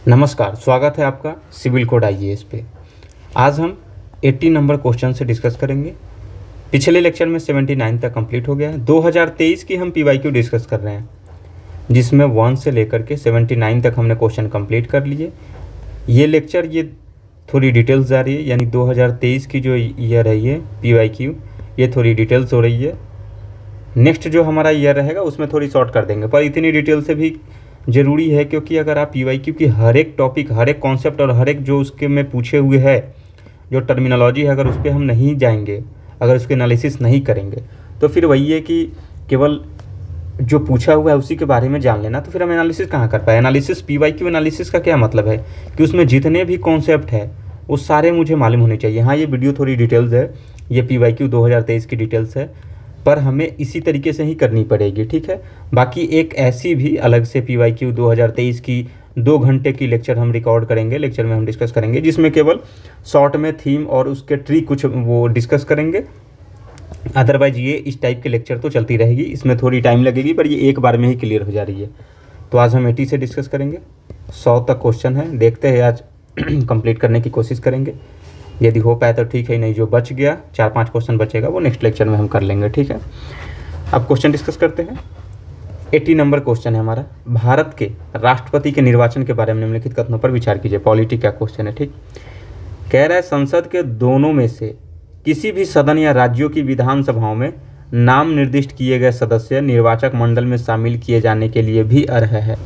नमस्कार, स्वागत है आपका सिविल कोड आईएएस पे। आज हम 80 नंबर क्वेश्चन से डिस्कस करेंगे। पिछले लेक्चर में 79 तक कंप्लीट हो गया है। 2023 की हम पीवाईक्यू डिस्कस कर रहे हैं, जिसमें 1 से लेकर के 79 तक हमने क्वेश्चन कंप्लीट कर लिए। ये लेक्चर ये थोड़ी डिटेल्स जा रही है, यानी 2023 की जो ईयर है ये पीवाईक्यू, ये थोड़ी डिटेल्स हो रही है। नेक्स्ट जो हमारा ईयर रहेगा उसमें थोड़ी शॉर्ट कर देंगे, पर इतनी डिटेल से भी ज़रूरी है, क्योंकि अगर आप पीवाईक्यू की हर एक टॉपिक, हर एक कॉन्सेप्ट और हर एक जो उसके में पूछे हुए है जो टर्मिनोलॉजी है, अगर उस पर हम नहीं जाएंगे, अगर उसके एनालिसिस नहीं करेंगे, तो फिर वही है कि केवल जो पूछा हुआ है उसी के बारे में जान लेना, तो फिर हम एनालिसिस कहाँ कर पाए। एनालिसिस, पीवाईक्यू एनालिसिस का क्या मतलब है कि उसमें जितने भी कॉन्सेप्ट है वो सारे मुझे मालूम होने चाहिए। हाँ, ये वीडियो थोड़ी डिटेल्स है, ये पीवाईक्यू 2023 की डिटेल्स है, पर हमें इसी तरीके से ही करनी पड़ेगी, ठीक है। बाकी एक ऐसी भी अलग से पीवाईक्यू 2023 की 2 घंटे की लेक्चर हम रिकॉर्ड करेंगे, लेक्चर में हम डिस्कस करेंगे, जिसमें केवल शॉर्ट में थीम और उसके ट्रिक कुछ वो डिस्कस करेंगे। अदरवाइज ये इस टाइप के लेक्चर तो चलती रहेगी, इसमें थोड़ी टाइम लगेगी, पर ये एक बार में ही क्लियर हो जा रही है। तो आज हम 80 से डिस्कस करेंगे। 100 तक क्वेश्चन है, देखते हैं आज कंप्लीट करने की कोशिश करेंगे। यदि हो पाए तो ठीक है, नहीं जो बच गया 4-5 क्वेश्चन बचेगा वो नेक्स्ट लेक्चर में हम कर लेंगे, ठीक है। अब क्वेश्चन डिस्कस करते हैं। 80 नंबर क्वेश्चन है हमारा, भारत के राष्ट्रपति के निर्वाचन के बारे में निम्नलिखित कथनों पर विचार कीजिए। पॉलिटी का क्वेश्चन है, ठीक। कह रहा है संसद के दोनों में से किसी भी सदन या राज्यों की विधानसभाओं में नाम निर्दिष्ट किए गए सदस्य निर्वाचक मंडल में शामिल किए जाने के लिए भी अर्ह है।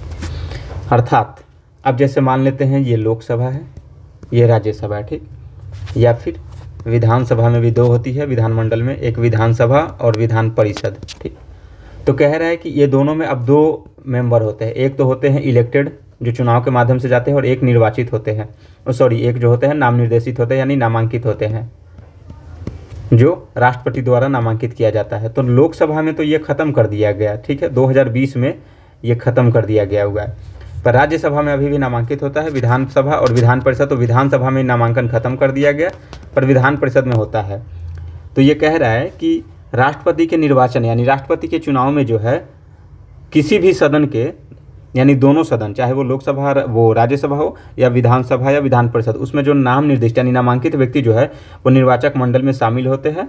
अर्थात अब जैसे मान लेते हैं ये लोकसभा है, ये राज्यसभा है, ठीक, या फिर विधानसभा में भी 2 होती है विधानमंडल में, एक विधानसभा और विधान परिषद, ठीक। तो कह रहा है कि ये दोनों में अब 2 मेंबर होते हैं, एक तो होते हैं इलेक्टेड जो चुनाव के माध्यम से जाते हैं, और एक निर्वाचित होते हैं, एक जो होते हैं नाम निर्देशित होते हैं, यानी नामांकित होते हैं, जो राष्ट्रपति द्वारा नामांकित किया जाता है। तो लोकसभा में तो ये खत्म कर दिया गया, ठीक है, 2020 में ये खत्म कर दिया गया हुआ है। पर राज्यसभा में अभी भी नामांकित होता है, विधानसभा और विधान परिषद, तो विधानसभा में नामांकन खत्म कर दिया गया, पर विधान परिषद में होता है। तो ये कह रहा है कि राष्ट्रपति के निर्वाचन यानी राष्ट्रपति के चुनाव में जो है किसी भी सदन के, यानी दोनों सदन, चाहे वो लोकसभा वो राज्यसभा हो या विधानसभा या विधान परिषद, उसमें जो नाम निर्दिष्ट यानी नामांकित व्यक्ति जो है वो निर्वाचक मंडल में शामिल होते हैं,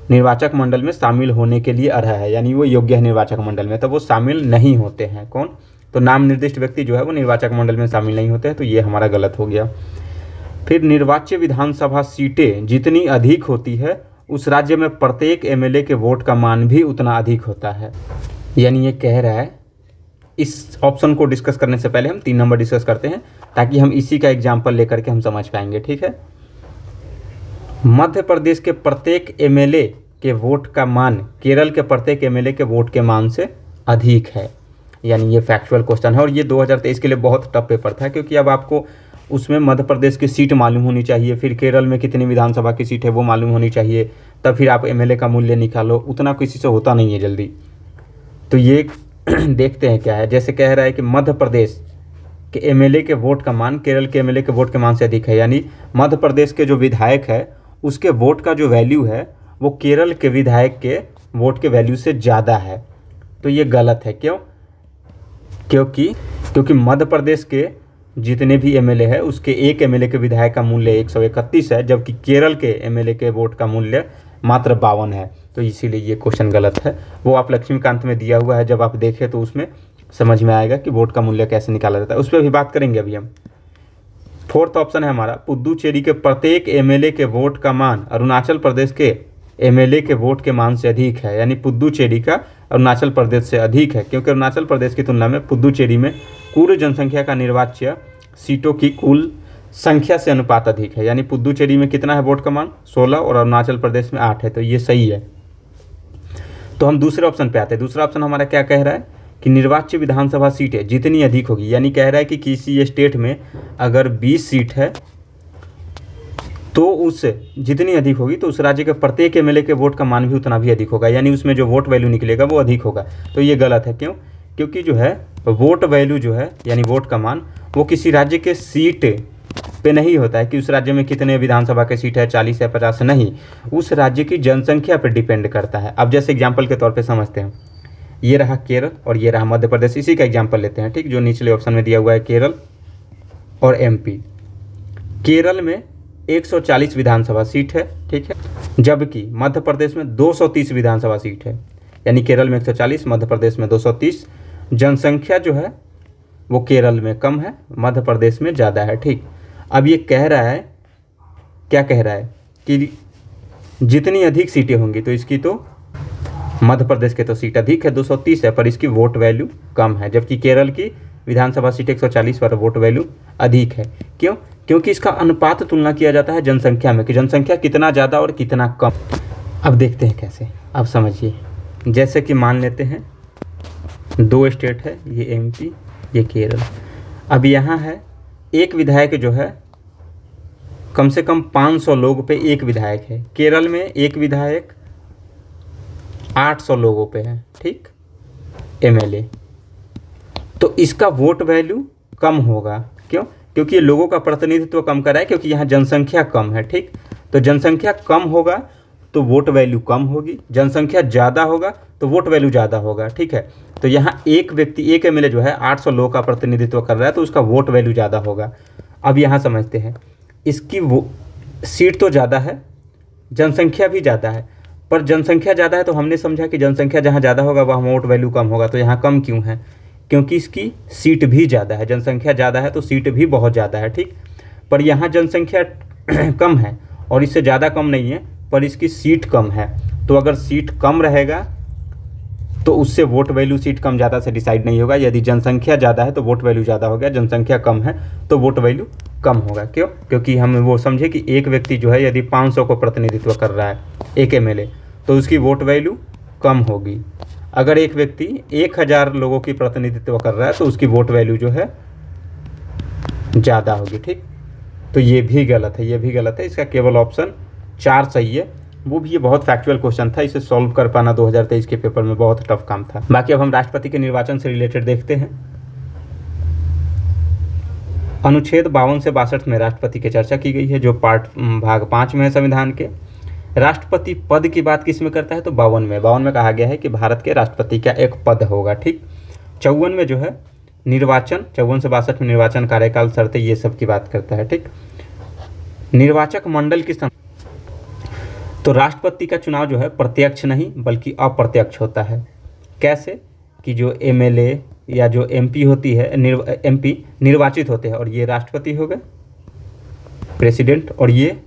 निर्वाचक मंडल में शामिल होने के लिए अर्ह है, यानी वो योग्य है निर्वाचक मंडल में, तो वो शामिल नहीं होते हैं। कौन? तो नाम निर्दिष्ट व्यक्ति जो है वो निर्वाचक मंडल में शामिल नहीं होते हैं, तो ये हमारा गलत हो गया। फिर निर्वाच्य विधानसभा सीटें जितनी अधिक होती है उस राज्य में प्रत्येक एमएलए के वोट का मान भी उतना अधिक होता है। यानी ये कह रहा है, इस ऑप्शन को डिस्कस करने से पहले हम 3 नंबर डिस्कस करते हैं, ताकि हम इसी का एग्जाम्पल लेकर के हम समझ पाएंगे, ठीक है। मध्य प्रदेश के प्रत्येक एमएलए के वोट का मान केरल के प्रत्येक एमएलए के वोट के मान से अधिक है। यानी ये फैक्चुअल क्वेश्चन है, और ये 2023 के लिए बहुत टफ पेपर था, क्योंकि अब आपको उसमें मध्य प्रदेश की सीट मालूम होनी चाहिए, फिर केरल में कितनी विधानसभा की सीट है वो मालूम होनी चाहिए, तब फिर आप एमएलए का मूल्य निकालो, उतना किसी से होता नहीं है जल्दी। तो ये देखते हैं क्या है। जैसे कह रहा है कि मध्य प्रदेश के एमएलए के वोट का मान केरल के एमएलए के वोट के मान से अधिक है, यानी मध्य प्रदेश के जो विधायक है उसके वोट का जो वैल्यू है वो केरल के विधायक के वोट के वैल्यू से ज़्यादा है। तो ये गलत है। क्यों? क्योंकि मध्य प्रदेश के जितने भी एमएलए है उसके एक एमएलए के विधायक का मूल्य 131 है, जबकि केरल के एमएलए के वोट का मूल्य मात्र 52 है। तो इसीलिए ये क्वेश्चन गलत है। वो आप लक्ष्मीकांत में दिया हुआ है, जब आप देखें तो उसमें समझ में आएगा कि वोट का मूल्य कैसे निकाला जाता है, उस पर भी बात करेंगे अभी हम। 4th ऑप्शन है हमारा, पुद्दुचेरी के प्रत्येक एमएलए के वोट का मान अरुणाचल प्रदेश के एमएलए के वोट के मान से अधिक है। यानी पुद्दुचेरी का अरुणाचल प्रदेश से अधिक है, क्योंकि अरुणाचल प्रदेश की तुलना में पुद्दुचेरी में कुल जनसंख्या का निर्वाच्य सीटों की कुल संख्या से अनुपात अधिक है। यानी पुद्दुचेरी में कितना है वोट का मान? 16, और अरुणाचल प्रदेश में 8 है, तो ये सही है। तो हम दूसरे ऑप्शन पे आते हैं। दूसरा ऑप्शन हमारा क्या कह रहा है कि निर्वाच्य विधानसभा सीटें जितनी अधिक होगी, यानी कह रहा है कि किसी स्टेट में अगर 20 सीट है तो उस जितनी अधिक होगी तो उस राज्य के प्रत्येक एमएलए के वोट का मान भी उतना भी अधिक होगा, यानी उसमें जो वोट वैल्यू निकलेगा वो अधिक होगा। तो ये गलत है। क्यों? क्योंकि जो है वोट वैल्यू जो है यानी वोट का मान वो किसी राज्य के सीट पे नहीं होता है कि उस राज्य में कितने विधानसभा के सीट है, 40 या 50, नहीं, उस राज्य की जनसंख्या पर डिपेंड करता है। अब जैसे एग्जाम्पल के तौर पर समझते हैं, ये रहा केरल और ये रहा मध्य प्रदेश, इसी का एग्जाम्पल लेते हैं, ठीक, जो निचले ऑप्शन में दिया हुआ है केरल और एमपी। केरल में 140 विधानसभा सीट है, ठीक है, जबकि मध्य प्रदेश में 230 विधानसभा सीट है। यानी केरल में 140, मध्य प्रदेश में 230। जनसंख्या जो है वो केरल में कम है, मध्य प्रदेश में ज़्यादा है, ठीक। अब ये कह रहा है, क्या कह रहा है कि जितनी अधिक सीटें होंगी तो इसकी तो मध्य प्रदेश के तो सीट अधिक है, 230 है, पर इसकी वोट वैल्यू कम है, जबकि केरल की विधानसभा सीट 140 पर वोट वैल्यू अधिक है। क्यों? क्योंकि इसका अनुपात तुलना किया जाता है जनसंख्या में कि जनसंख्या कितना ज़्यादा और कितना कम। अब देखते हैं कैसे, अब समझिए। जैसे कि मान लेते हैं 2 स्टेट है, ये एमपी, ये केरल। अब यहाँ है एक विधायक जो है कम से कम 500 लोग पे एक विधायक है। केरल में एक विधायक 800 लोगों पे है, ठीक, एमएलए। तो इसका वोट वैल्यू कम होगा। क्यों? क्योंकि ये लोगों का प्रतिनिधित्व कम कर रहा है, क्योंकि यहाँ जनसंख्या कम है, ठीक। तो जनसंख्या कम होगा तो वोट वैल्यू कम होगी, जनसंख्या ज़्यादा होगा तो वोट वैल्यू ज़्यादा होगा, ठीक है। तो यहाँ एक व्यक्ति, एक एमएलए जो है 800 लोगों का प्रतिनिधित्व कर रहा है, तो उसका वोट वैल्यू ज़्यादा होगा। अब यहाँ समझते हैं, इसकी वो सीट तो ज़्यादा है, जनसंख्या भी ज़्यादा है, पर जनसंख्या ज़्यादा है तो हमने समझा कि जनसंख्या जहाँ ज़्यादा होगा वहाँ वोट वैल्यू कम होगा। तो यहाँ कम क्यों है? क्योंकि इसकी सीट भी ज़्यादा है, जनसंख्या ज़्यादा है तो सीट भी बहुत ज़्यादा है, ठीक। पर यहाँ जनसंख्या कम है और इससे ज़्यादा कम नहीं है, पर इसकी सीट कम है। तो अगर सीट कम रहेगा तो उससे वोट वैल्यू सीट कम ज़्यादा से डिसाइड नहीं होगा। यदि जनसंख्या ज़्यादा है तो वोट वैल्यू ज़्यादा हो गया, जनसंख्या कम है तो वोट वैल्यू कम होगा। क्यों? क्योंकि हम वो समझे कि एक व्यक्ति जो है यदि 500 को प्रतिनिधित्व कर रहा है, एक एमएलए, तो उसकी वोट वैल्यू कम होगी। अगर एक व्यक्ति 1000 लोगों की प्रतिनिधित्व कर रहा है तो उसकी वोट वैल्यू जो है ज़्यादा होगी, ठीक। तो ये भी गलत है, ये भी गलत है। इसका केवल ऑप्शन 4 सही है। वो भी ये बहुत फैक्चुअल क्वेश्चन था, इसे सॉल्व कर पाना 2023 के पेपर में बहुत टफ काम था। बाकी अब हम राष्ट्रपति के निर्वाचन से रिलेटेड देखते हैं। अनुच्छेद 52 से 62 में राष्ट्रपति की चर्चा की गई है, जो भाग 5 में है संविधान के। राष्ट्रपति पद की बात किस में करता है? तो 52 में कहा गया है कि भारत के राष्ट्रपति का एक पद होगा, ठीक। 54 में जो है निर्वाचन, 54 से 62 में निर्वाचन, कार्यकाल, शर्तें, ये सब की बात करता है, ठीक। निर्वाचक मंडल की तो राष्ट्रपति का चुनाव जो है प्रत्यक्ष नहीं बल्कि अप्रत्यक्ष होता है। कैसे? कि जो एमएलए या जो एमपी होती है, एमपी निर्वाचित होते हैं, और ये राष्ट्रपति हो गए, प्रेसिडेंट, और ये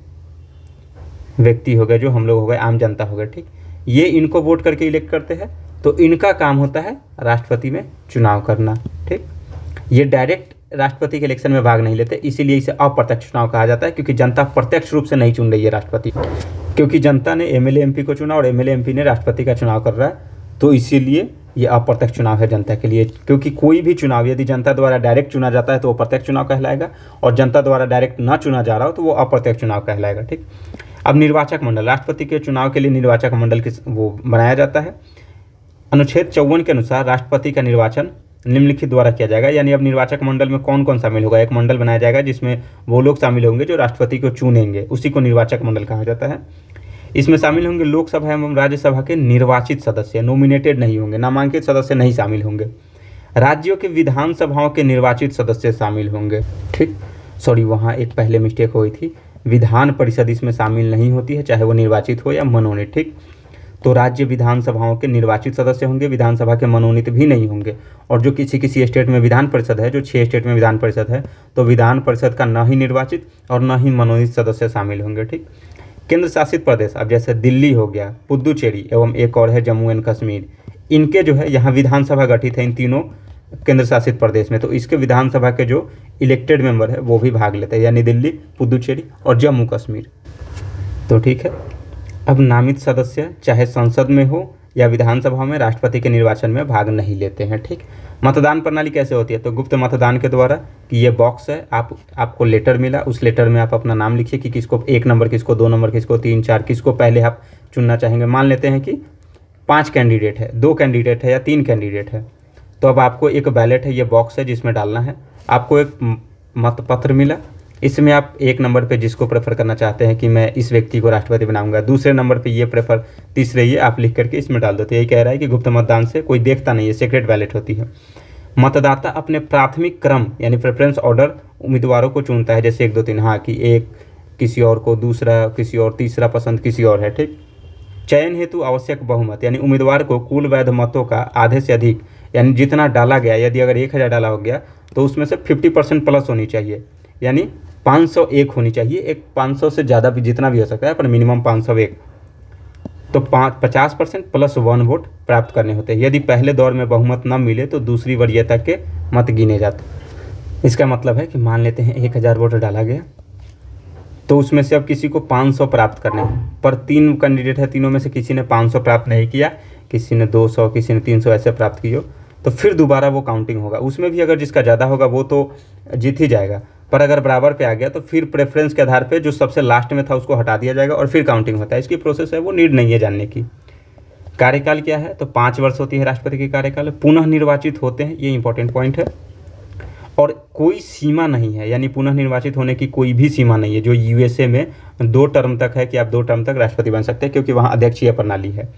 व्यक्ति हो गए जो हम लोग हो गए, आम जनता हो गए, ठीक। ये इनको वोट करके इलेक्ट करते हैं, तो इनका काम होता है राष्ट्रपति में चुनाव करना, ठीक। ये डायरेक्ट राष्ट्रपति के इलेक्शन में भाग नहीं लेते, इसीलिए इसे अप्रत्यक्ष चुनाव कहा जाता है, क्योंकि जनता प्रत्यक्ष रूप से नहीं चुन रही है राष्ट्रपति, क्योंकि जनता ने एमएलए एमपी को चुना और एमएलए एमपी ने राष्ट्रपति का चुनाव कर रहा है। तो इसीलिए ये अप्रत्यक्ष चुनाव है जनता के लिए, क्योंकि कोई भी चुनाव यदि जनता द्वारा डायरेक्ट चुना जाता है तो वो प्रत्यक्ष चुनाव कहलाएगा, और जनता द्वारा डायरेक्ट ना चुना जा रहा हो तो वो अप्रत्यक्ष चुनाव कहलाएगा, ठीक। अब निर्वाचक मंडल, राष्ट्रपति के चुनाव के लिए निर्वाचक मंडल की वो बनाया जाता है। अनुच्छेद 54 के अनुसार राष्ट्रपति का निर्वाचन निम्नलिखित द्वारा किया जाएगा। यानी अब निर्वाचक मंडल में कौन कौन शामिल होगा? एक मंडल बनाया जाएगा जिसमें वो लोग शामिल होंगे जो राष्ट्रपति को चुनेंगे, उसी को निर्वाचक मंडल कहा जाता है। इसमें शामिल होंगे लोकसभा एवं राज्यसभा के निर्वाचित सदस्य, नॉमिनेटेड नहीं होंगे, नामांकित सदस्य नहीं शामिल होंगे। राज्यों के विधानसभाओं के निर्वाचित सदस्य शामिल होंगे, ठीक। सॉरी, वहाँ एक पहले मिस्टेक हुई थी, विधान परिषद इसमें शामिल नहीं होती है, चाहे वो निर्वाचित हो या मनोनीत, ठीक। तो राज्य विधानसभाओं के निर्वाचित सदस्य होंगे, विधानसभा के मनोनीत भी नहीं होंगे। और जो किसी किसी स्टेट में विधान परिषद है, जो 6 स्टेट में विधान परिषद है, तो विधान परिषद का न ही निर्वाचित और न ही मनोनीत सदस्य शामिल होंगे, ठीक। केंद्र शासित प्रदेश, अब जैसे दिल्ली हो गया, पुदुचेरी एवं एक और है जम्मू एंड कश्मीर, इनके जो है यहाँ विधानसभा गठित है इन तीनों केंद्र शासित प्रदेश में, तो इसके विधानसभा के जो इलेक्टेड मेंबर है वो भी भाग लेते हैं, यानी दिल्ली, पुदुचेरी और जम्मू कश्मीर। तो ठीक है। अब नामित सदस्य चाहे संसद में हो या विधानसभा में राष्ट्रपति के निर्वाचन में भाग नहीं लेते हैं, ठीक। मतदान प्रणाली कैसे होती है? तो गुप्त मतदान के द्वारा, कि ये बॉक्स है, आपको लेटर मिला, उस लेटर में आप अपना नाम लिखिए कि किसको 1 नंबर, किसको 2 नंबर, किसको 3, 4, किसको पहले आप चुनना चाहेंगे। मान लेते हैं कि 5 कैंडिडेट है, 2 कैंडिडेट है या 3 कैंडिडेट है, तो अब आपको एक बैलेट है, ये बॉक्स है जिसमें डालना है। आपको एक मतपत्र मिला, इसमें आप 1 नंबर पे जिसको प्रेफर करना चाहते हैं कि मैं इस व्यक्ति को राष्ट्रपति बनाऊंगा, दूसरे नंबर पे ये प्रेफर, तीसरे ये आप लिख करके इसमें डाल दो। तो यही कह रहा है कि गुप्त मतदान से कोई देखता नहीं है, सीक्रेट बैलेट होती है। मतदाता अपने प्राथमिक क्रम यानी प्रेफरेंस ऑर्डर उम्मीदवारों को चुनता है, जैसे 1 2 3, हाँ कि एक किसी और को, दूसरा किसी और, तीसरा पसंद किसी और है, ठीक। चयन हेतु आवश्यक बहुमत यानी उम्मीदवार को कुल वैध मतों का आधे से अधिक यानी जितना डाला गया, यदि अगर 1000 डाला हो गया तो उसमें से 50% प्लस होनी चाहिए, यानी 501 होनी चाहिए। एक 500 से ज़्यादा भी जितना भी हो सकता है पर मिनिमम 501, तो 50% प्लस 1 वोट प्राप्त करने होते हैं। यदि पहले दौर में बहुमत न मिले तो दूसरी वरीयता के मत गिने जाते। इसका मतलब है कि मान लेते हैं 1000 वोट डाला गया, तो उसमें से अब किसी को 500 प्राप्त करने हैं, पर 3 कैंडिडेट है, तीनों में से किसी ने 500 प्राप्त नहीं किया, किसी ने 200, किसी ने 300 ऐसे प्राप्त किए, तो फिर दोबारा वो काउंटिंग होगा। उसमें भी अगर जिसका ज़्यादा होगा वो तो जीत ही जाएगा, पर अगर बराबर पे आ गया तो फिर प्रेफरेंस के आधार पे जो सबसे लास्ट में था उसको हटा दिया जाएगा और फिर काउंटिंग होता है। इसकी प्रोसेस है, वो नीड नहीं है जानने की। कार्यकाल क्या है, तो 5 वर्ष होती है राष्ट्रपति की कार्यकाल। पुनः निर्वाचित होते हैं, ये इंपॉर्टेंट पॉइंट है, और कोई सीमा नहीं है, यानी पुनः निर्वाचित होने की कोई भी सीमा नहीं है, जो यूएसए में 2 टर्म तक है कि आप 2 टर्म तक राष्ट्रपति बन सकते हैं, क्योंकि वहाँ अध्यक्षीय प्रणाली है।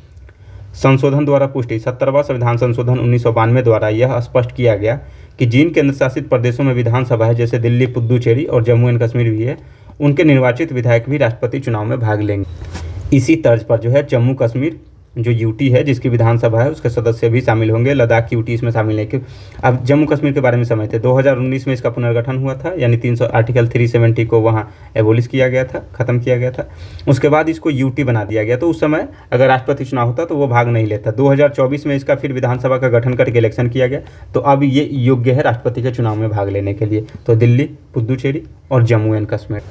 संशोधन द्वारा पुष्टि 70वां संविधान संशोधन 1992 द्वारा यह स्पष्ट किया गया कि जिन केंद्र शासित प्रदेशों में विधानसभा है, जैसे दिल्ली, पुदुचेरी और जम्मू एंड कश्मीर भी है, उनके निर्वाचित विधायक भी राष्ट्रपति चुनाव में भाग लेंगे। इसी तर्ज पर जो है जम्मू कश्मीर जो यूटी है, जिसकी विधानसभा है, उसके सदस्य भी शामिल होंगे। लद्दाख की यूटी इसमें शामिल नहीं। अब जम्मू कश्मीर के बारे में समझते हैं। 2019 में इसका पुनर्गठन हुआ था, यानी 300 आर्टिकल 370 को वहाँ एबोलिश किया गया था, ख़त्म किया गया था। उसके बाद इसको यूटी बना दिया गया, तो उस समय अगर राष्ट्रपति चुनाव होता तो वो भाग नहीं लेता। 2024 में इसका फिर विधानसभा का गठन करके इलेक्शन किया गया, तो अब ये योग्य है राष्ट्रपति के चुनाव में भाग लेने के लिए। तो दिल्ली, पुदुचेरी और जम्मू एंड कश्मीर।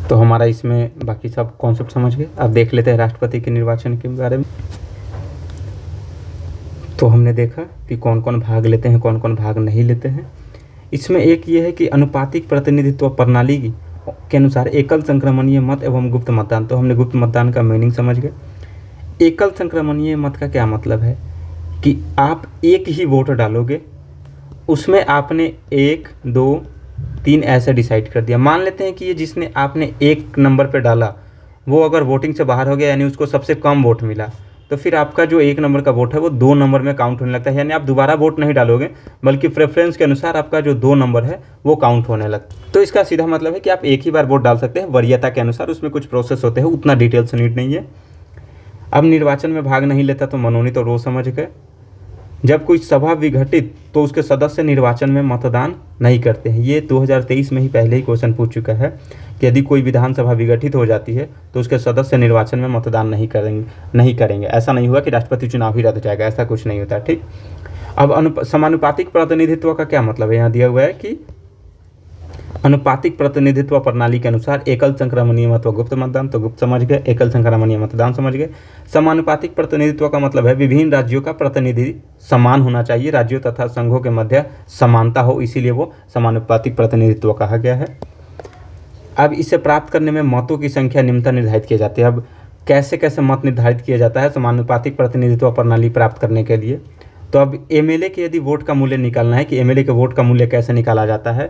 तो हमारा इसमें बाकी सब कॉन्सेप्ट समझ गए। अब देख लेते हैं राष्ट्रपति के निर्वाचन के बारे में। तो हमने देखा कि कौन कौन भाग लेते हैं, कौन कौन भाग नहीं लेते हैं। इसमें एक ये है कि अनुपातिक प्रतिनिधित्व प्रणाली के अनुसार एकल संक्रमणीय मत एवं गुप्त मतदान। तो हमने गुप्त मतदान का मीनिंग समझ गए। एकल संक्रमणीय मत का क्या मतलब है कि आप एक ही वोट डालोगे, उसमें आपने 1 2 3 ऐसे डिसाइड कर दिया। मान लेते हैं कि ये जिसने आपने 1 नंबर पे डाला वो अगर वोटिंग से बाहर हो गया, यानी उसको सबसे कम वोट मिला, तो फिर आपका जो 1 नंबर का वोट है वो 2 नंबर में काउंट होने लगता है। यानी आप दोबारा वोट नहीं डालोगे, बल्कि प्रेफरेंस के अनुसार आपका जो 2 नंबर है वो काउंट होने लगता है। तो इसका सीधा मतलब है कि आप एक ही बार वोट डाल सकते हैं, वरीयता के अनुसार। उसमें कुछ प्रोसेस होते हैं, उतना डिटेल से नीड नहीं है। अब निर्वाचन में भाग नहीं लेता तो मनोनीत और वो समझ गए। जब कोई सभा विघटित तो उसके सदस्य निर्वाचन में मतदान नहीं करते हैं। ये 2023 में ही पहले ही क्वेश्चन पूछ चुका है कि यदि कोई विधानसभा विघटित हो जाती है तो उसके सदस्य निर्वाचन में मतदान नहीं करेंगे। ऐसा नहीं हुआ कि राष्ट्रपति चुनाव ही रद्द जाएगा, ऐसा कुछ नहीं होता, ठीक। अब समानुपातिक प्रतिनिधित्व का क्या मतलब है, यहाँ दिया हुआ है कि अनुपातिक प्रतिनिधित्व प्रणाली के अनुसार एकल संक्रमणीय मत व गुप्त मतदान, तो गुप्त समझ गए, एकल संक्रमणीय मतदान समझ गए। समानुपातिक प्रतिनिधित्व का मतलब है विभिन्न राज्यों का प्रतिनिधि समान होना चाहिए, राज्यों तथा संघों के मध्य समानता हो, इसीलिए वो समानुपातिक प्रतिनिधित्व कहा गया है। अब इसे प्राप्त करने में मतों की संख्या निम्नतः निर्धारित किए जाते हैं। अब कैसे कैसे मत निर्धारित किया जाता है समानुपातिक प्रतिनिधित्व प्रणाली प्राप्त करने के लिए। तो अब एमएलए के यदि वोट का मूल्य निकालना है कि एमएलए के वोट का मूल्य कैसे निकाला जाता है,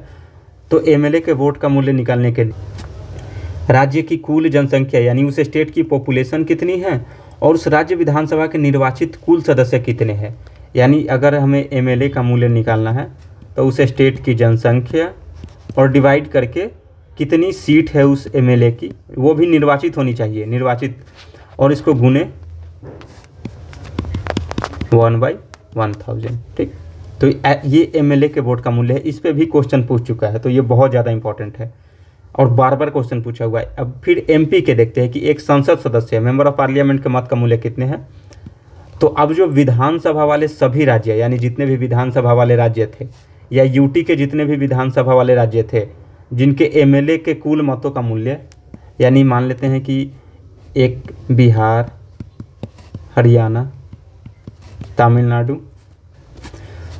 तो एमएलए के वोट का मूल्य निकालने के लिए राज्य की कुल जनसंख्या यानी उस स्टेट की पॉपुलेशन कितनी है और उस राज्य विधानसभा के निर्वाचित कुल सदस्य कितने हैं। यानी अगर हमें एमएलए का मूल्य निकालना है तो उस स्टेट की जनसंख्या और डिवाइड करके कितनी सीट है उस एमएलए की, वो भी निर्वाचित होनी चाहिए, निर्वाचित, और इसको गुने 1/1000, ठीक। तो ये एमएलए के वोट का मूल्य है। इस पे भी क्वेश्चन पूछ चुका है, तो ये बहुत ज़्यादा इंपॉर्टेंट है और बार बार क्वेश्चन पूछा हुआ है। अब फिर एमपी के देखते हैं कि एक संसद सदस्य मेंबर ऑफ पार्लियामेंट के मत का मूल्य कितने हैं। तो अब जो विधानसभा वाले सभी राज्य यानी जितने भी विधानसभा वाले राज्य थे या यूटी के जितने भी विधानसभा वाले राज्य थे जिनके एमएलए के कुल मतों का मूल्य, यानी मान लेते हैं कि एक बिहार, हरियाणा, तमिलनाडु,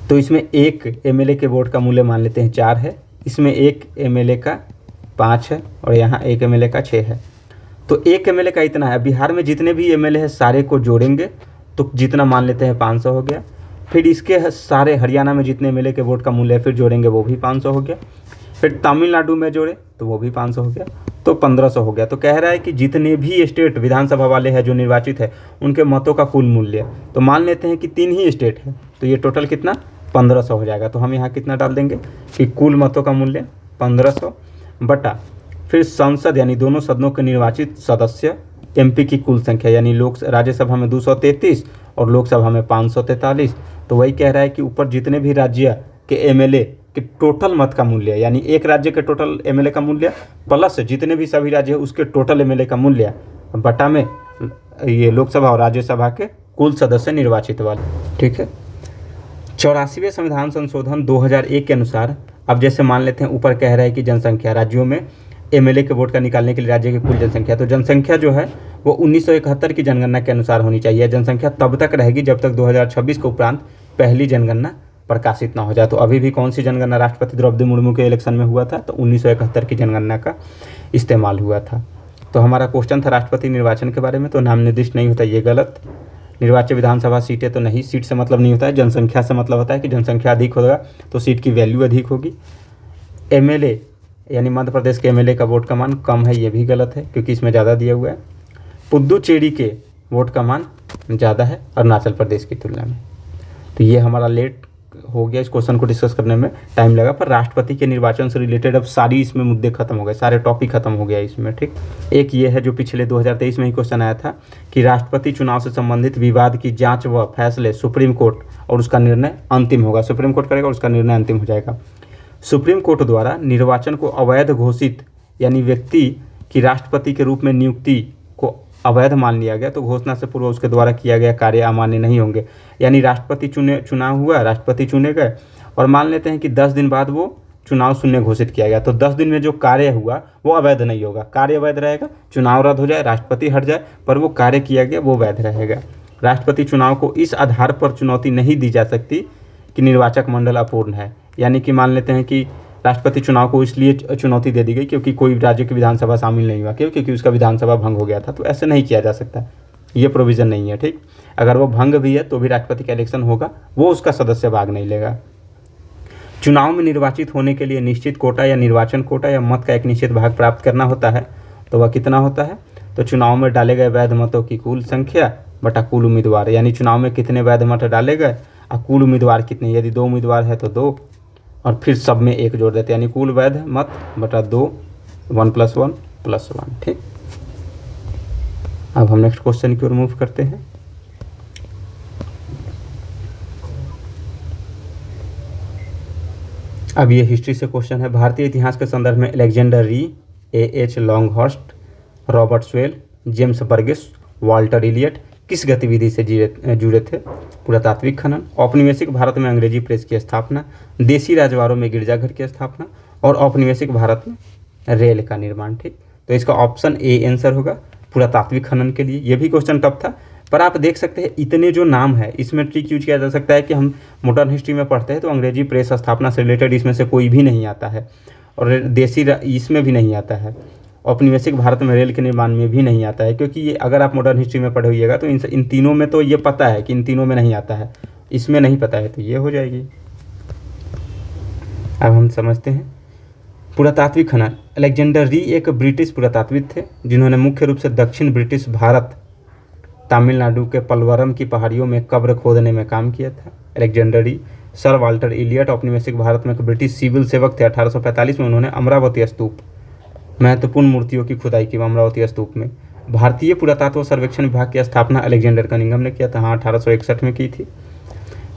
तो इसमें एक एमएलए के वोट का मूल्य मान लेते हैं 4 है, इसमें एक एमएलए का 5 है और यहाँ एक एमएलए का 6 है। तो एक एमएलए का इतना है। बिहार में जितने भी एमएलए हैं सारे को जोड़ेंगे तो जितना मान लेते हैं 500 हो गया। फिर इसके सारे हरियाणा में जितने एमएलए के वोट का मूल्य है फिर जोड़ेंगे, वो भी 500 हो गया। फिर तमिलनाडु में जोड़े तो वो भी 500 हो गया, तो 1500 हो गया। तो कह रहा है कि जितने भी स्टेट विधानसभा वाले हैं जो निर्वाचित है उनके मतों का कुल मूल्य, तो मान लेते हैं कि 3 ही स्टेट है, तो ये टोटल कितना 1500 हो जाएगा। तो हम यहाँ कितना डाल देंगे कि कुल मतों का मूल्य 1500 बटा फिर संसद यानी दोनों सदनों के निर्वाचित सदस्य एमपी की कुल संख्या, यानी राज्यसभा में 233 और लोकसभा में 543। तो वही कह रहा है कि ऊपर जितने भी राज्य के एमएलए के टोटल मत का मूल्य, यानी एक राज्य के टोटल एमएलए का मूल्य प्लस जितने भी सभी राज्य उसके टोटल एमएलए का मूल्य बटा में ये लोकसभा और राज्यसभा के कुल सदस्य निर्वाचित वाले। ठीक है। 84वें संविधान संशोधन 2001 के अनुसार अब जैसे मान लेते हैं ऊपर कह रहा है कि जनसंख्या राज्यों में एमएलए के वोट का निकालने के लिए राज्य की कुल जनसंख्या, तो जनसंख्या जो है वो 1971 की जनगणना के अनुसार होनी चाहिए। जनसंख्या तब तक रहेगी जब तक 2026 के उपरांत पहली जनगणना प्रकाशित ना हो जाए। तो अभी भी कौन सी जनगणना राष्ट्रपति द्रौपदी मुर्मू के इलेक्शन में हुआ था, तो 1971 की जनगणना का इस्तेमाल हुआ था। तो हमारा क्वेश्चन था राष्ट्रपति निर्वाचन के बारे में, तो नाम निर्दिष्ट नहीं होता, ये गलत। निर्वाचित विधानसभा सीटें तो नहीं, सीट से मतलब नहीं होता है, जनसंख्या से मतलब होता है कि जनसंख्या अधिक होगा तो सीट की वैल्यू अधिक होगी। एमएलए यानी मध्य प्रदेश के एमएलए का वोट का मान कम है, ये भी गलत है क्योंकि इसमें ज़्यादा दिया हुआ है। पुद्दुचेरी के वोट का मान ज़्यादा है अरुणाचल प्रदेश की तुलना में। तो ये हमारा लेट हो गया, इस क्वेश्चन को डिस्कस करने में टाइम लगा, पर राष्ट्रपति के निर्वाचन से रिलेटेड अब सारी इसमें मुद्दे खत्म हो गए, सारे टॉपिक खत्म हो गया इसमें। ठीक, एक ये है जो पिछले 2023 में ही क्वेश्चन आया था कि राष्ट्रपति चुनाव से संबंधित विवाद की जांच व फैसले सुप्रीम कोर्ट और उसका निर्णय अंतिम होगा। सुप्रीम कोर्ट करेगा और उसका निर्णय अंतिम हो जाएगा। सुप्रीम कोर्ट द्वारा निर्वाचन को अवैध घोषित यानी व्यक्ति की राष्ट्रपति के रूप में नियुक्ति को अवैध मान लिया गया तो घोषणा से पूर्व उसके द्वारा किया गया कार्य अमान्य नहीं होंगे। यानी राष्ट्रपति चुनाव हुआ, राष्ट्रपति चुने गए और मान लेते हैं कि 10 दिन बाद वो चुनाव शून्य घोषित किया गया, तो 10 दिन में जो कार्य हुआ वो अवैध नहीं होगा। कार्य वैध रहेगा, चुनाव रद्द हो जाए, राष्ट्रपति हट जाए, पर वो कार्य किया गया वो वैध रहेगा। राष्ट्रपति चुनाव को इस आधार पर चुनौती नहीं दी जा सकती कि निर्वाचक मंडल अपूर्ण है। यानी कि मान लेते हैं कि राष्ट्रपति चुनाव को इसलिए चुनौती दे दी गई क्योंकि कोई राज्य की विधानसभा शामिल नहीं हुआ, क्योंकि उसका विधानसभा भंग हो गया था, तो ऐसे नहीं किया जा सकता, ये प्रोविज़न नहीं है। ठीक, अगर वो भंग भी है तो भी राष्ट्रपति का इलेक्शन होगा, वो उसका सदस्य भाग नहीं लेगा। चुनाव में निर्वाचित होने के लिए निश्चित कोटा या निर्वाचन कोटा या मत का एक निश्चित भाग प्राप्त करना होता है, तो वह कितना होता है, तो चुनाव में डाले गए वैध मतों की कुल संख्या बटा कुल उम्मीदवार, यानी चुनाव में कितने वैध मत डाले गए और कुल उम्मीदवार कितने, यदि 2 उम्मीदवार है तो 2 और फिर सब में 1 जोड़ देते हैं, यानी कुल वैध मत बटा 2, 1 + 1 + 1। ठीक, अब हम नेक्स्ट क्वेश्चन की ओर मूव करते हैं। अब ये हिस्ट्री से क्वेश्चन है। भारतीय इतिहास के संदर्भ में Alexander Rea, A.H. Longhurst, Robert Sewell, James Burgess, Walter Elliot किस गतिविधि से जुड़े थे? पुरातात्विक खनन, औपनिवेशिक भारत में अंग्रेजी प्रेस की स्थापना, देसी राजवाड़ों में गिरजाघर की स्थापना और औपनिवेशिक भारत में रेल का निर्माण। ठीक, तो इसका ऑप्शन ए आंसर होगा पुरातात्विक खनन के लिए। ये भी क्वेश्चन टफ था, पर आप देख सकते हैं इतने जो नाम है इसमें ट्रिक यूज किया जा सकता है कि हम मॉडर्न हिस्ट्री में पढ़ते हैं तो अंग्रेजी प्रेस स्थापना से रिलेटेड इसमें से कोई भी नहीं आता है और देसी इसमें भी नहीं आता है, औपनिवेशिक भारत में रेल के निर्माण में भी नहीं आता है, क्योंकि ये अगर आप मॉडर्न हिस्ट्री में पढ़े होइएगा तो इन तीनों में तो ये पता है कि इन तीनों में नहीं आता है, इसमें नहीं पता है, तो ये हो जाएगी। अब हम समझते हैं पुरातात्विक खनन। अलेक्जेंडर री एक ब्रिटिश पुरातात्विक थे जिन्होंने मुख्य रूप से दक्षिण ब्रिटिश भारत तमिलनाडु के पलवरम की पहाड़ियों में कब्र खोदने में काम किया था। अलेक्जेंडर री। सर वाल्टर इलियट औपनिवेशिक भारत में एक ब्रिटिश सिविल सेवक थे। 1845 में उन्होंने अमरावती स्तूप, महत्वपूर्ण मूर्तियों की खुदाई की अमरावती स्तूप में। भारतीय पुरातत्व सर्वेक्षण विभाग की स्थापना अलेक्जेंडर कनिंघम ने किया था, हाँ 1861 में की थी।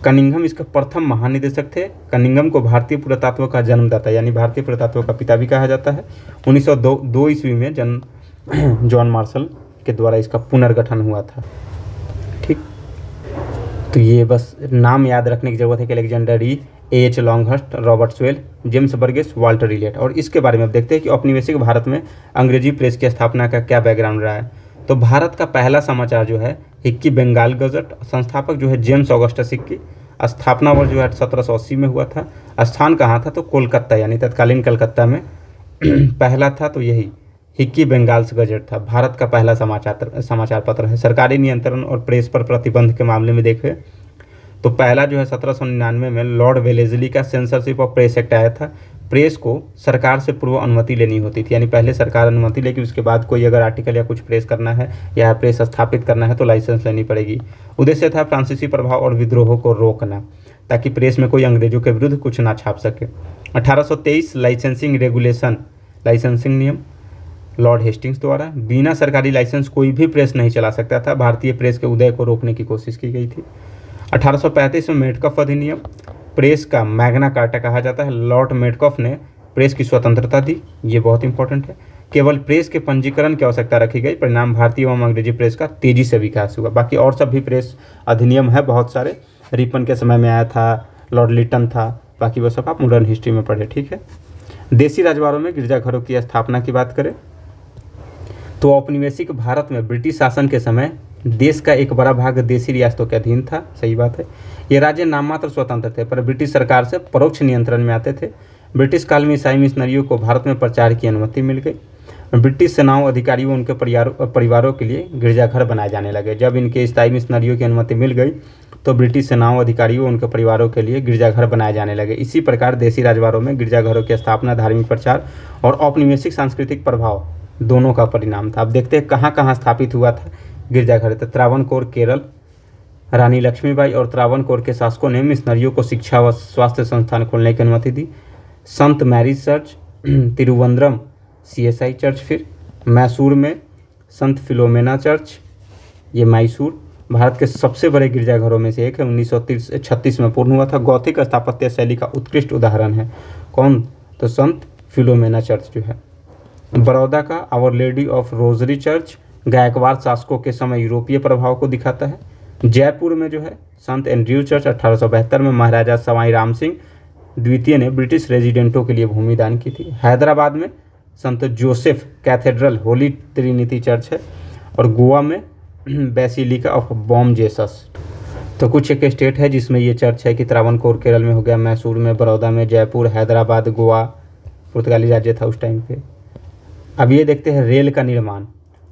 कनिंघम इसके प्रथम महानिदेशक थे। कनिंघम को भारतीय पुरातत्व का जन्मदाता यानी भारतीय पुरातत्व का पिता भी कहा जाता है। 1902 ईस्वी में जॉन मार्शल के द्वारा इसका पुनर्गठन हुआ था। ठीक, तो ये बस नाम याद रखने की जरूरत है कि Alexander Rea, A.H. Longhurst, Robert Sewell, James Burgess, Walter Elliot. और इसके बारे में अब देखते हैं कि औपनिवेशिक भारत में अंग्रेजी प्रेस की स्थापना का क्या बैकग्राउंड रहा है। तो भारत का पहला समाचार जो है हिक्की बंगाल गजट, संस्थापक जो है जेम्स ऑगस्टस हिक्की, स्थापना वर्ष जो है 1780 में हुआ था। स्थान कहाँ था, तो कोलकाता यानी तत्कालीन कलकत्ता में पहला था, तो यही हिक्की बंगाल्स गजट था। भारत का पहला समाचार पत्र है। सरकारी नियंत्रण और प्रेस पर प्रतिबंध के मामले में देखें तो पहला जो है 1799 में लॉर्ड वेलेस्ली का सेंसरशिप ऑफ प्रेस एक्ट आया था। प्रेस को सरकार से पूर्व अनुमति लेनी होती थी, यानी पहले सरकार अनुमति लेगी, उसके बाद कोई अगर आर्टिकल या कुछ प्रेस करना है या प्रेस स्थापित करना है तो लाइसेंस लेनी पड़ेगी। उद्देश्य था फ्रांसीसी प्रभाव और विद्रोहों को रोकना। ताकि प्रेस में कोई अंग्रेजों के विरुद्ध कुछ ना छाप सके। 1823 लाइसेंसिंग नियम लॉर्ड हेस्टिंग्स द्वारा। बिना सरकारी लाइसेंस कोई भी प्रेस नहीं चला सकता था, भारतीय प्रेस के उदय को रोकने की कोशिश की गई थी। 1835 में मेटकफ अधिनियम, प्रेस का मैग्ना कार्टा कहा जाता है। लॉर्ड मेटकफ ने प्रेस की स्वतंत्रता दी, ये बहुत इंपॉर्टेंट है। केवल प्रेस के पंजीकरण की आवश्यकता रखी गई, परिणाम भारतीय एवं अंग्रेजी प्रेस का तेजी से विकास हुआ। बाकी और सब भी प्रेस अधिनियम है बहुत सारे, रिपन के समय में आया था, लॉर्ड लिटन था, बाकी वो सब आप मॉडर्न हिस्ट्री में पढ़े, ठीक है। देसी राजवाड़ों में गिरजाघरों की स्थापना की बात करें तो औपनिवेशिक भारत में ब्रिटिश शासन के समय देश का एक बड़ा भाग देसी रियासतों के अधीन था, सही बात है। ये राज्य नाम मात्र स्वतंत्र थे पर ब्रिटिश सरकार से परोक्ष नियंत्रण में आते थे। ब्रिटिश काल में ईसाई मिशनरियों को भारत में प्रचार की अनुमति मिल गई। ब्रिटिश सेनाओं, अधिकारियों, उनके परिवारों के लिए गिरजाघर बनाए जाने लगे। जब इनके ईसाई मिशनरियों की अनुमति मिल गई तो ब्रिटिश सेनाओं, अधिकारियों, उनके परिवारों के लिए गिरजाघर बनाए जाने लगे। इसी प्रकार देसी राजवाड़ों में गिरजाघरों की स्थापना धार्मिक प्रचार और औपनिवेशिक सांस्कृतिक प्रभाव दोनों का परिणाम था। अब देखते हैं कहाँ कहाँ स्थापित हुआ था गिरजाघर। तो त्रावणकोर केरल, रानी लक्ष्मीबाई और त्रावणकोर के शासकों ने मिशनरियों को शिक्षा व स्वास्थ्य संस्थान खोलने की अनुमति दी। संत मैरीज चर्च, तिरुवंद्रम CSI चर्च, फिर मैसूर में संत फिलोमेना चर्च, ये मैसूर भारत के सबसे बड़े गिरजाघरों में से एक है। 1936 में पूर्ण हुआ था। गौथिक स्थापत्य शैली का उत्कृष्ट उदाहरण है कौन? तो संत फिलोमेना चर्च जो है। बड़ौदा का our lady of rosary church Gaikwad शासकों के समय यूरोपीय प्रभाव को दिखाता है। जयपुर में जो है संत एंड्रयू चर्च 1872 में महाराजा सवाई राम सिंह द्वितीय ने ब्रिटिश रेजिडेंटों के लिए भूमि दान की थी। हैदराबाद में संत Joseph cathedral Holi Trinity church है। और गोवा में बेसिलिका ऑफ बॉम जेसस। तो कुछ एक स्टेट है जिसमें ये चर्च है कि त्रावणकोर केरल में हो गया, मैसूर में, बड़ौदा में, जयपुर, हैदराबाद, गोवा पुर्तगाली राज्य था उस टाइम पे। अब ये देखते हैं रेल का निर्माण।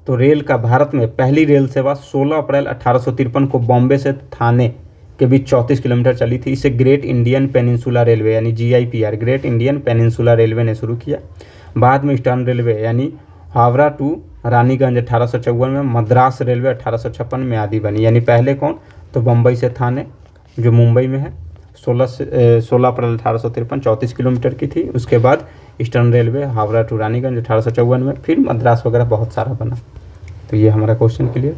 तो रेल का भारत में पहली रेल सेवा 16 अप्रैल 1853 को बॉम्बे से थाने के बीच 34 किलोमीटर चली थी। इसे ग्रेट इंडियन पेनिनसुला रेलवे यानी GIPR, great Indian peninsula railway ने शुरू किया। बाद में ईस्टर्न रेलवे यानी हावड़ा टू रानीगंज 1854 में, मद्रास रेलवे 1856 में आदि बनी। यानी पहले कौन? तो बम्बई से थाने जो मुंबई में है 16 अप्रैल 1853 34 किलोमीटर की थी। उसके बाद eastern railway Howrah to Raniganj 1854 में, फिर मद्रास वगैरह बहुत सारा बना। तो ये हमारा क्वेश्चन क्लियर।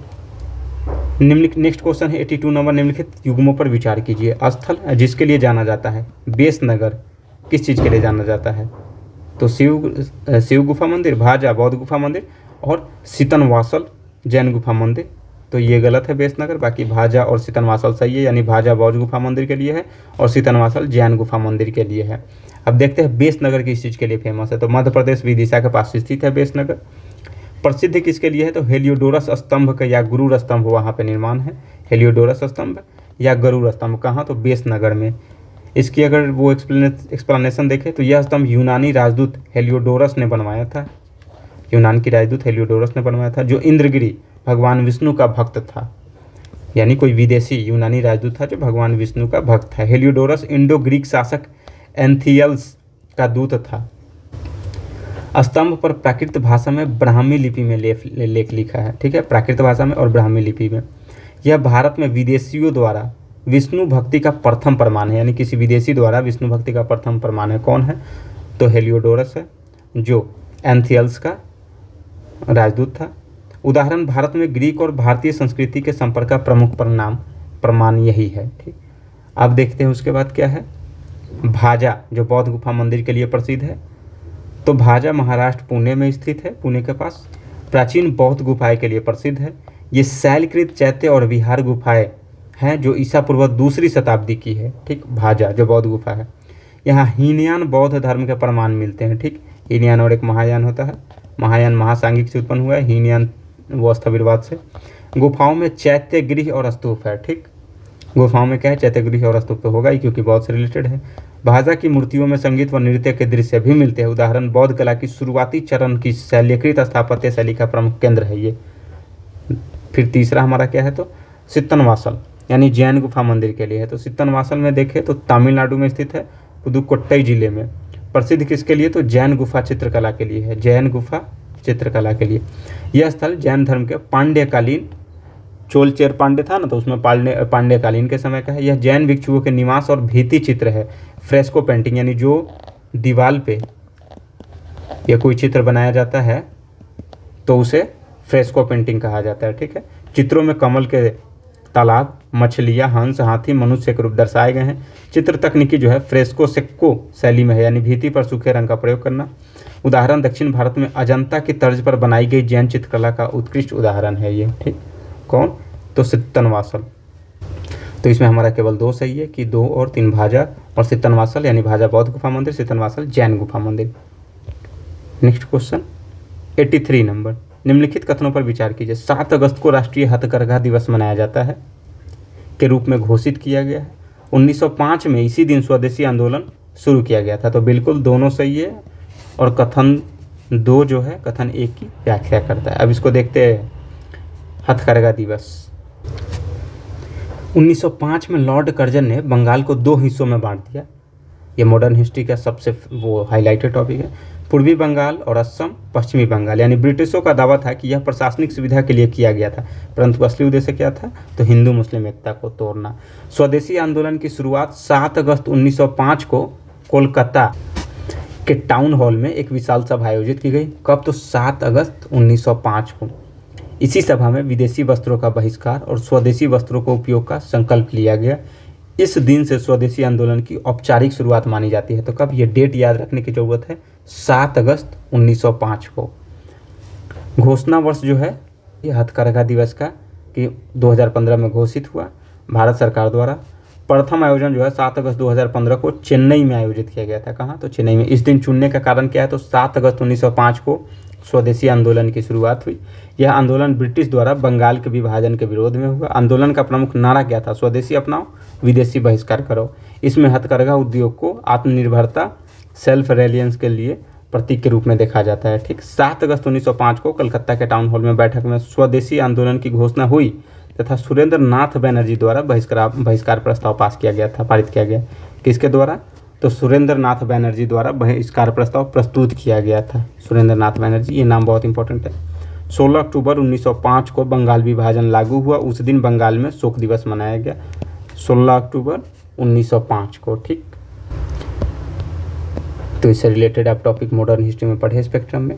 नेक्स्ट क्वेश्चन है 82 नंबर, निम्नलिखित युग्मों पर विचार कीजिए। स्थल जिसके लिए जाना जाता है। बेसनगर किस चीज़ के लिए जाना जाता है? तो शिव गुफा मंदिर, भाजा बौद्ध गुफा मंदिर और सीतनवासल जैन गुफा मंदिर। तो ये गलत है बेसनगर, बाकी भाजा और सीतनवासल सही है। यानी भाजा बौद्ध गुफा मंदिर के लिए है और सीतनवासल जैन गुफा मंदिर के लिए है। अब देखते हैं बेसनगर किस चीज़ के लिए फेमस है। तो मध्य प्रदेश विदिशा के पास स्थित है बेसनगर। प्रसिद्ध किसके लिए है? तो हेलियोडोरस स्तंभ का या गरुड़ स्तंभ वहाँ पे निर्माण है। हेलियोडोरस स्तंभ या गरुड़ स्तंभ कहाँ? तो बेसनगर में। इसकी अगर वो एक्सप्लेनेशन देखें तो यह स्तंभ यूनानी राजदूत हेलियोडोरस ने बनवाया था। यूनान की राजदूत हेलियोडोरस ने बनवाया था, जो इंद्रगिरी भगवान विष्णु का भक्त था। यानी कोई विदेशी यूनानी राजदूत था जो भगवान विष्णु का भक्त था। हेलियोडोरस इंडो ग्रीक शासक एंथियल्स का दूत था। स्तंभ पर प्राकृत भाषा में ब्राह्मी लिपि में लेख लिखा है, ठीक है, प्राकृत भाषा में और ब्राह्मी लिपि में। यह भारत में विदेशियों द्वारा विष्णु भक्ति का प्रथम प्रमाण है। यानी किसी विदेशी द्वारा विष्णु भक्ति का प्रथम प्रमाण है। कौन है? तो हेलियोडोरस है, जो एंथियल्स का राजदूत था। उदाहरण भारत में ग्रीक और भारतीय संस्कृति के संपर्क का प्रमुख प्रमाण यही है, ठीक। अब देखते हैं उसके बाद क्या है। भाजा जो बौद्ध गुफा मंदिर के लिए प्रसिद्ध है। तो भाजा महाराष्ट्र पुणे में स्थित है, पुणे के पास। प्राचीन बौद्ध गुफाएं के लिए प्रसिद्ध है। ये शैलकृत चैत्य और विहार गुफाएं हैं जो ईसा पूर्व 2री शताब्दी की है, ठीक। भाजा जो बौद्ध गुफा है, यहाँ हीनयान बौद्ध धर्म के प्रमाण मिलते हैं, ठीक। हीनयान और एक महायान होता है। महायान महासांगिक से उत्पन्न हुआ है, हीनयान वो स्थविरवाद से। गुफाओं में चैत्य गृह और स्तूप है, ठीक। गुफाओं में क्या है? चैत्य गृह और स्तूप तो होगा ही क्योंकि बौद्ध से रिलेटेड है। भाजा की मूर्तियों में संगीत व नृत्य के दृश्य भी मिलते हैं। उदाहरण बौद्ध कला की शुरुआती चरण की शैल्यकृत स्थापत्य शैली का प्रमुख केंद्र है ये। फिर तीसरा हमारा क्या है? तो सित्तनवासल यानी जैन गुफा मंदिर के लिए है। तो सित्तनवासल में देखें तो तमिलनाडु में स्थित है, पुदुकोट्टई जिले में। प्रसिद्ध किसके लिए? तो जैन गुफा चित्रकला के लिए है, जैन गुफा चित्रकला के लिए। यह स्थल जैन धर्म के पांड्यकालीन चोल चेर पांडे था ना, तो उसमें पांड्यकालीन के समय का है। यह जैन भिक्षुओं के निवास और भित्ति चित्र है। फ्रेस्को पेंटिंग यानी जो दीवार पे या कोई चित्र बनाया जाता है तो उसे फ्रेस्को पेंटिंग कहा जाता है। ठीक है। चित्रों में कमल के तालाब, मछलियाँ, हंस, हाथी, मनुष्य के रूप दर्शाए गए हैं। चित्र तकनीकी जो है फ्रेस्को सेक्को शैली में है, यानी भित्ति पर सूखे रंग का प्रयोग करना। उदाहरण दक्षिण भारत में अजंता की तर्ज पर बनाई गई जैन चित्रकला का उत्कृष्ट उदाहरण है ये। ठीक, कौन? तो सित्तनवासल। तो इसमें हमारा केवल 2 सही है कि 2 और 3 भाजा और सित्तनवासल, यानी भाजा बौद्ध गुफा मंदिर, सित्तनवासल जैन गुफा मंदिर। नेक्स्ट क्वेश्चन 83 नंबर, निम्नलिखित कथनों पर विचार कीजिए। 7 अगस्त को राष्ट्रीय हथकरघा दिवस मनाया जाता है के रूप में घोषित किया गया है। 1905 में इसी दिन स्वदेशी आंदोलन शुरू किया गया था। तो बिल्कुल दोनों सही है और कथन 2 जो है कथन 1 की व्याख्या करता है। अब इसको देखते हैं। हथकरघा दिवस 1905 में लॉर्ड कर्जन ने बंगाल को 2 हिस्सों में बांट दिया। ये मॉडर्न हिस्ट्री का सबसे वो हाईलाइटेड टॉपिक है। पूर्वी बंगाल और असम, पश्चिमी बंगाल, यानी ब्रिटिशों का दावा था कि यह प्रशासनिक सुविधा के लिए किया गया था, परंतु असली उद्देश्य क्या था? तो हिंदू मुस्लिम एकता को तोड़ना। स्वदेशी आंदोलन की शुरुआत 7 अगस्त 1905 को कोलकाता के टाउन हॉल में एक विशाल सभा आयोजित की गई। कब? तो 7 अगस्त 1905 को। इसी सभा में विदेशी वस्त्रों का बहिष्कार और स्वदेशी वस्त्रों को उपयोग का संकल्प लिया गया। इस दिन से स्वदेशी आंदोलन की औपचारिक शुरुआत मानी जाती है। तो कब? ये डेट याद रखने की जरूरत है, 7 अगस्त 1905 को। घोषणा वर्ष जो है ये हथकरघा दिवस का कि 2015 में घोषित हुआ भारत सरकार द्वारा। प्रथम आयोजन जो है 7 अगस्त 2015 को चेन्नई में आयोजित किया गया था। कहाँ? तो चेन्नई में। इस दिन चुनने का कारण क्या है? तो 7 अगस्त 1905 को स्वदेशी आंदोलन की शुरुआत हुई। यह आंदोलन ब्रिटिश द्वारा बंगाल के विभाजन के विरोध में हुआ। आंदोलन का प्रमुख नारा क्या था? स्वदेशी अपनाओ, विदेशी बहिष्कार करो। इसमें हथकरघा उद्योग को आत्मनिर्भरता, सेल्फ रिलायंस के लिए प्रतीक के रूप में देखा जाता है। ठीक, 7 अगस्त 1905 को कलकत्ता के टाउन हॉल में बैठक में स्वदेशी आंदोलन की घोषणा हुई तथा सुरेंद्र नाथ बनर्जी द्वारा बहिष्कार प्रस्ताव पास किया गया था, पारित किया गया। किसके द्वारा? तो सुरेंद्र नाथ बनर्जी द्वारा बहिष्कार प्रस्ताव प्रस्तुत किया गया था। सुरेंद्र नाथ बनर्जी, ये नाम बहुत इंपॉर्टेंट है। 16 अक्टूबर 1905 को बंगाल विभाजन लागू हुआ। उस दिन बंगाल में शोक दिवस मनाया गया, 16 अक्टूबर 1905 को। ठीक, तो इससे रिलेटेड आप टॉपिक मॉडर्न हिस्ट्री में पढ़े स्पेक्ट्रम में।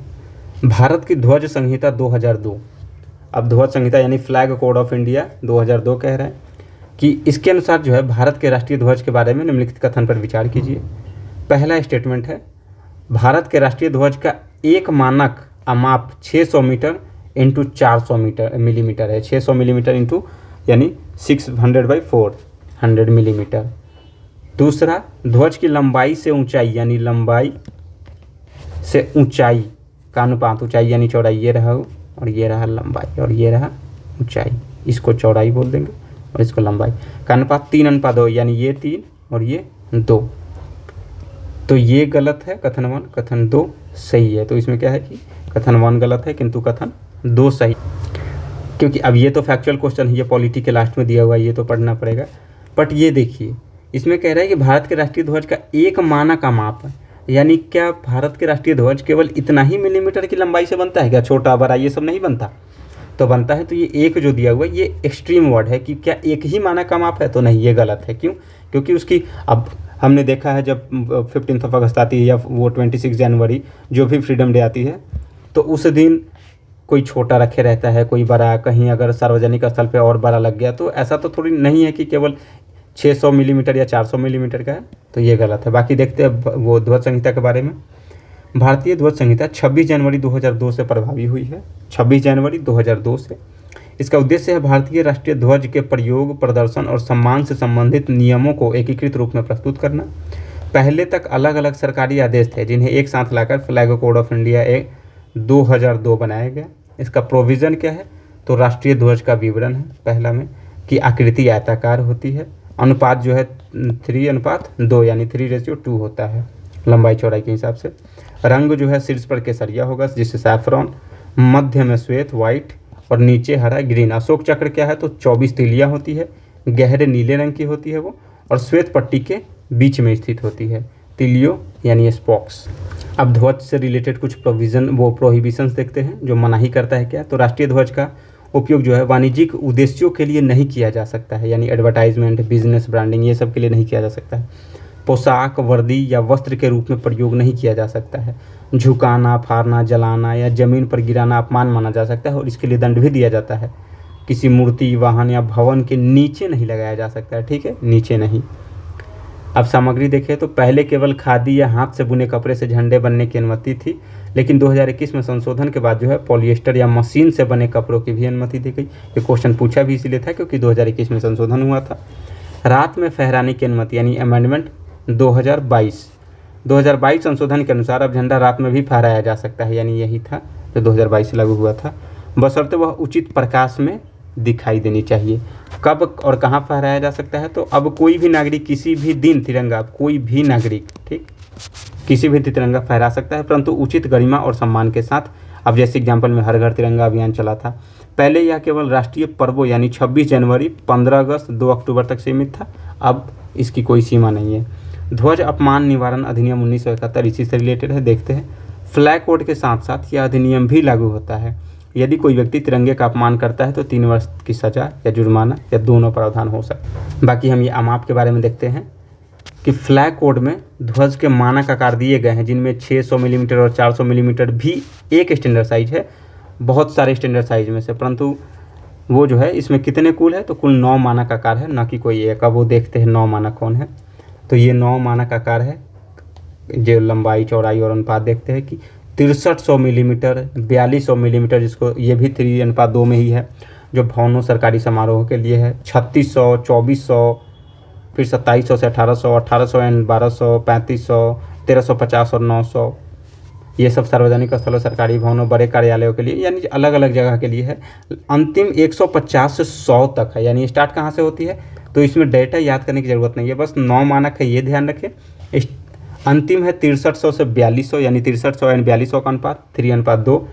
भारत की ध्वज संहिता 2002। अब ध्वज संहिता यानी फ्लैग कोड ऑफ इंडिया 2002 कह रहे हैं कि इसके अनुसार जो है भारत के राष्ट्रीय ध्वज के बारे में निम्नलिखित कथन पर विचार कीजिए। पहला स्टेटमेंट है, भारत के राष्ट्रीय ध्वज का एक मानक माप 600 मीटर इंटू 400 मिलीमीटर है। 600 मिलीमीटर इंटू यानी 600/400 मिलीमीटर। दूसरा, ध्वज की लंबाई से ऊंचाई यानी लंबाई से ऊंचाई का अनुपात, ऊंचाई यानी चौड़ाई, ये रहा और ये रहा लंबाई और ये रहा ऊंचाई, इसको चौड़ाई बोल देंगे और इसको लंबाई का अनुपात 3:2, यानी ये 3 और ये 2। तो ये गलत है कथन 1, कथन 2 सही है। तो इसमें क्या है कि कथन 1 गलत है किंतु कथन 2 सही, क्योंकि अब ये तो फैक्चुअल क्वेश्चन है, ये पॉलिटी के लास्ट में दिया हुआ है, ये तो पढ़ना पड़ेगा। बट ये देखिए, इसमें कह रहा है कि भारत के राष्ट्रीय ध्वज का एक मानक का माप है, यानी क्या भारत के राष्ट्रीय ध्वज केवल इतना ही मिलीमीटर की लंबाई से बनता है क्या? छोटा बड़ा ये सब नहीं बनता? तो बनता है। तो ये एक जो दिया हुआ है ये एक्सट्रीम वर्ड है कि क्या एक ही मानक का माप है? तो नहीं, ये गलत है। क्यों? क्योंकि उसकी अब हमने देखा है जब 15 अगस्त आती है या वो 26 जनवरी जो भी फ्रीडम डे आती है, तो उस दिन कोई छोटा रखे रहता है, कोई बड़ा, कहीं अगर सार्वजनिक स्थल पे और बड़ा लग गया। तो ऐसा तो थोड़ी नहीं है कि केवल 600 मिलीमीटर या 400 मिलीमीटर का है, तो ये गलत है। बाकी देखते हैं वो ध्वज संहिता के बारे में। भारतीय ध्वज संहिता 26 जनवरी 2002 से प्रभावी हुई है, 26 जनवरी 2002 से। इसका उद्देश्य है भारतीय राष्ट्रीय ध्वज के प्रयोग, प्रदर्शन और सम्मान से संबंधित नियमों को एकीकृत रूप में प्रस्तुत करना। पहले तक अलग अलग सरकारी आदेश थे जिन्हें एक साथ लाकर फ्लैग कोड ऑफ इंडिया 2002 बनाया गया। इसका प्रोविज़न क्या है? तो राष्ट्रीय ध्वज का विवरण है पहला में कि आकृति आयताकार होती है, अनुपात जो है 3:2 यानी 3:2 होता है लंबाई चौड़ाई के हिसाब से। रंग जो है शीर्ष पर केसरिया होगा जिससे सैफरॉन, मध्य में श्वेत वाइट और नीचे हरा ग्रीन। अशोक चक्र क्या है? तो 24 तीलियाँ होती है, गहरे नीले रंग की होती है वो, और श्वेत पट्टी के बीच में स्थित होती है, तिलियो यानी स्पॉक्स। अब ध्वज से रिलेटेड कुछ प्रोहिबिशंस देखते हैं जो मनाही करता है क्या? तो राष्ट्रीय ध्वज का उपयोग जो है वाणिज्यिक उद्देश्यों के लिए नहीं किया जा सकता है, यानी एडवर्टाइजमेंट, बिजनेस, ब्रांडिंग, ये सब के लिए नहीं किया जा सकता है। पोशाक, वर्दी या वस्त्र के रूप में प्रयोग नहीं किया जा सकता है। झुकाना, फाड़ना, जलाना या जमीन पर गिराना अपमान माना जा सकता है और इसके लिए दंड भी दिया जाता है। किसी मूर्ति, वाहन या भवन के नीचे नहीं लगाया जा सकता है, ठीक है, नीचे नहीं। अब सामग्री देखें तो पहले केवल खादी या हाथ से बुने कपड़े से झंडे बनने की अनुमति थी, लेकिन 2021 में संशोधन के बाद जो है पॉलिएस्टर या मशीन से बने कपड़ों की भी अनुमति दी गई। ये क्वेश्चन पूछा भी इसीलिए था क्योंकि 2021 में संशोधन हुआ था। रात में फहराने की अनुमति यानी अमेंडमेंट 2022 संशोधन के अनुसार अब झंडा रात में भी फहराया जा सकता है, यानी यही था जो 2022 से लागू हुआ था, बशर्ते वह उचित प्रकाश में दिखाई देनी चाहिए। कब और कहाँ फहराया जा सकता है, तो अब कोई भी नागरिक किसी भी दिन तिरंगा, कोई भी नागरिक, ठीक, किसी भी तिरंगा फहरा सकता है, परंतु उचित गरिमा और सम्मान के साथ। अब जैसे एग्जाम्पल में हर घर तिरंगा अभियान चला था, पहले यह केवल राष्ट्रीय पर्वों यानी 26 जनवरी, 15 अगस्त, 2 अक्टूबर तक सीमित था, अब इसकी कोई सीमा नहीं है। ध्वज अपमान निवारण अधिनियम 1971 इसी से रिलेटेड है, देखते हैं। फ्लैग कोड के साथ साथ यह अधिनियम भी लागू होता है। यदि कोई व्यक्ति तिरंगे का अपमान करता है तो 3 वर्ष की सजा या जुर्माना या दोनों प्रावधान हो सकते हैं। बाकी हम ये अमाप के बारे में देखते हैं कि फ्लैग कोड में ध्वज के मानक आकार दिए गए हैं, जिनमें 600 मिलीमीटर और 400 मिलीमीटर भी एक स्टैंडर्ड साइज है, बहुत सारे स्टैंडर्ड साइज में से, परंतु वो जो है इसमें कितने कुल है, तो कुल 9 मानक आकार है, न कि कोई एक। अब वो देखते हैं 9 मानक कौन है, तो ये 9 मानक आकार है। जो लंबाई, चौड़ाई और अनुपात देखते हैं कि 6300 मिलीमीटर, 4200 मिलीमीटर, जिसको ये भी 3:2 में ही है, जो भवनों, सरकारी समारोह के लिए है। 3600, 2400, फिर 2700 से 1800, 1800 एंड 1200, 3500, 1350 और 900, ये सब सार्वजनिक स्थलों, सरकारी भवनों, बड़े कार्यालयों के लिए, यानी अलग अलग जगह के लिए है। अंतिम 150 से 100 तक है, यानी स्टार्ट कहाँ से होती है, तो इसमें डेटा याद करने की ज़रूरत नहीं है, बस 9 मानक है, ये ध्यान रखें। अंतिम है 6300 से 4200, यानी 6300 एंड 4200 का अनुपात 3:2,